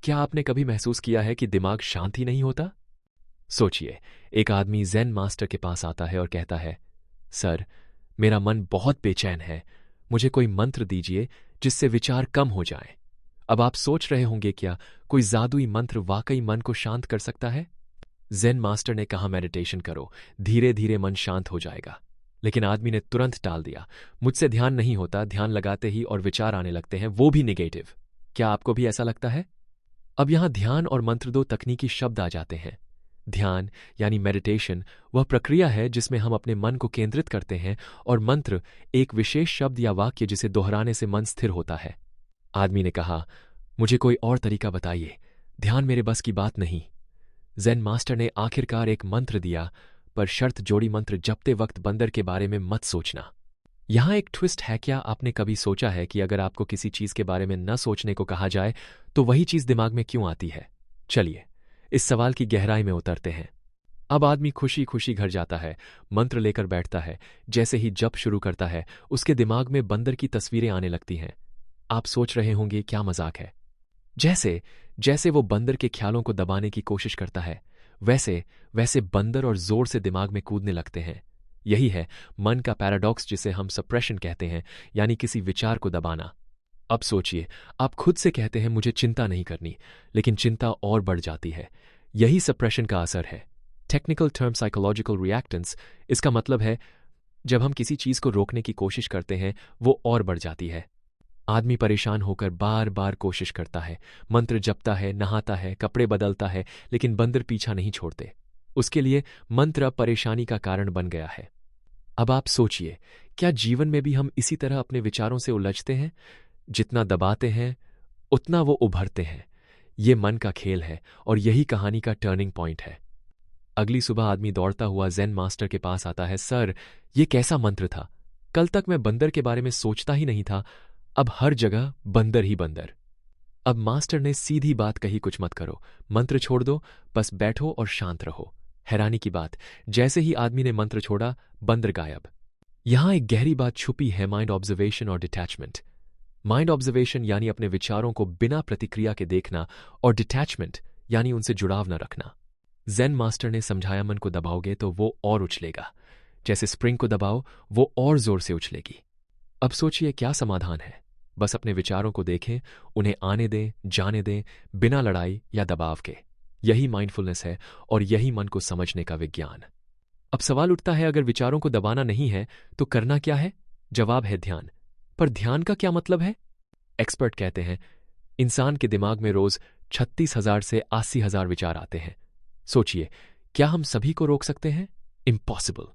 क्या आपने कभी महसूस किया है कि दिमाग शांत ही नहीं होता? सोचिए, एक आदमी ज़ेन मास्टर के पास आता है और कहता है, सर, मेरा मन बहुत बेचैन है, मुझे कोई मंत्र दीजिए जिससे विचार कम हो जाएं। अब आप सोच रहे होंगे, क्या कोई जादुई मंत्र वाकई मन को शांत कर सकता है? ज़ेन मास्टर ने कहा, मेडिटेशन करो, धीरे धीरे मन शांत हो जाएगा। लेकिन आदमी ने तुरंत टाल दिया, मुझसे ध्यान नहीं होता, ध्यान लगाते ही और विचार आने लगते हैं, वो भी निगेटिव। क्या आपको भी ऐसा लगता है? अब यहां ध्यान और मंत्र दो तकनीकी शब्द आ जाते हैं। ध्यान यानी मेडिटेशन वह प्रक्रिया है जिसमें हम अपने मन को केंद्रित करते हैं, और मंत्र एक विशेष शब्द या वाक्य जिसे दोहराने से मन स्थिर होता है। आदमी ने कहा, मुझे कोई और तरीका बताइए, ध्यान मेरे बस की बात नहीं। ज़ेन मास्टर ने आखिरकार एक मंत्र दिया, पर शर्त जोड़ी, मंत्र जपते वक्त बंदर के बारे में मत सोचना। यहां एक ट्विस्ट है। क्या आपने कभी सोचा है कि अगर आपको किसी चीज के बारे में न सोचने को कहा जाए तो वही चीज दिमाग में क्यों आती है? चलिए इस सवाल की गहराई में उतरते हैं। अब आदमी खुशी खुशी घर जाता है, मंत्र लेकर बैठता है। जैसे ही जप शुरू करता है, उसके दिमाग में बंदर की तस्वीरें आने लगती हैं। आप सोच रहे होंगे, क्या मजाक है? जैसे जैसे वो बंदर के ख्यालों को दबाने की कोशिश करता है, वैसे वैसे बंदर और जोर से दिमाग में कूदने लगते हैं। यही है मन का पैराडॉक्स, जिसे हम सप्रेशन कहते हैं, यानी किसी विचार को दबाना। अब सोचिए, आप खुद से कहते हैं मुझे चिंता नहीं करनी, लेकिन चिंता और बढ़ जाती है। यही सप्रेशन का असर है। Technical term psychological reactance. इसका मतलब है जब हम किसी चीज को रोकने की कोशिश करते हैं, वो और बढ़ जाती है। आदमी परेशान होकर बार बार कोशिश करता है, मंत्र जपता है, नहाता है, कपड़े बदलता है, लेकिन बंदर पीछा नहीं छोड़ते। उसके लिए मंत्र अब परेशानी का कारण बन गया है। अब आप सोचिए, क्या जीवन में भी हम इसी तरह अपने विचारों से उलझते हैं? जितना दबाते हैं उतना वो उभरते हैं। ये मन का खेल है, और यही कहानी का टर्निंग पॉइंट है। अगली सुबह आदमी दौड़ता हुआ ज़ेन मास्टर के पास आता है। सर, ये कैसा मंत्र था? कल तक मैं बंदर के बारे में सोचता ही नहीं था, अब हर जगह बंदर ही बंदर। अब मास्टर ने सीधी बात कही, कुछ मत करो, मंत्र छोड़ दो, बस बैठो और शांत रहो। हैरानी की बात, जैसे ही आदमी ने मंत्र छोड़ा, बंदर गायब। यहां एक गहरी बात छुपी है, माइंड ऑब्जर्वेशन और डिटैचमेंट। माइंड ऑब्जर्वेशन यानी अपने विचारों को बिना प्रतिक्रिया के देखना, और डिटैचमेंट यानी उनसे जुड़ाव न रखना। ज़ेन मास्टर ने समझाया, मन को दबाओगे तो वो और उछलेगा, जैसे स्प्रिंग को दबाओ, वो और जोर से उछलेगी। अब सोचिए, क्या समाधान है? बस अपने विचारों को देखें, उन्हें आने दें, जाने दें, बिना लड़ाई या दबाव के। यही माइंडफुलनेस है, और यही मन को समझने का विज्ञान। अब सवाल उठता है, अगर विचारों को दबाना नहीं है तो करना क्या है? जवाब है ध्यान। पर ध्यान का क्या मतलब है? एक्सपर्ट कहते हैं, इंसान के दिमाग में रोज 36,000 से 80,000 विचार आते हैं। सोचिए, क्या हम सभी को रोक सकते हैं? इम्पॉसिबल।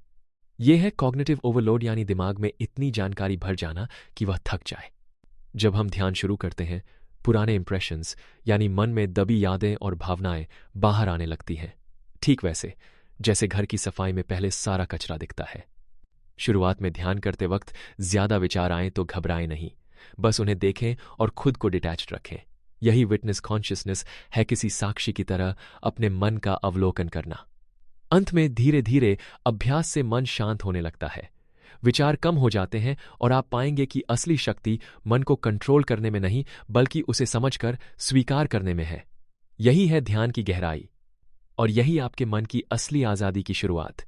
यह है कॉग्निटिव ओवरलोड, यानी दिमाग में इतनी जानकारी भर जाना कि वह थक जाए। जब हम ध्यान शुरू करते हैं, पुराने इंप्रेशंस यानी मन में दबी यादें और भावनाएं बाहर आने लगती हैं। ठीक वैसे जैसे घर की सफाई में पहले सारा कचरा दिखता है। शुरुआत में ध्यान करते वक्त ज्यादा विचार आए तो घबराएं नहीं, बस उन्हें देखें और खुद को डिटैच्ड रखें। यही विटनेस कॉन्शियसनेस है, किसी साक्षी की तरह अपने मन का अवलोकन करना। अंत में धीरे धीरे अभ्यास से मन शांत होने लगता है, विचार कम हो जाते हैं, और आप पाएंगे कि असली शक्ति मन को कंट्रोल करने में नहीं, बल्कि उसे समझकर स्वीकार करने में है। यही है ध्यान की गहराई, और यही आपके मन की असली आजादी की शुरुआत।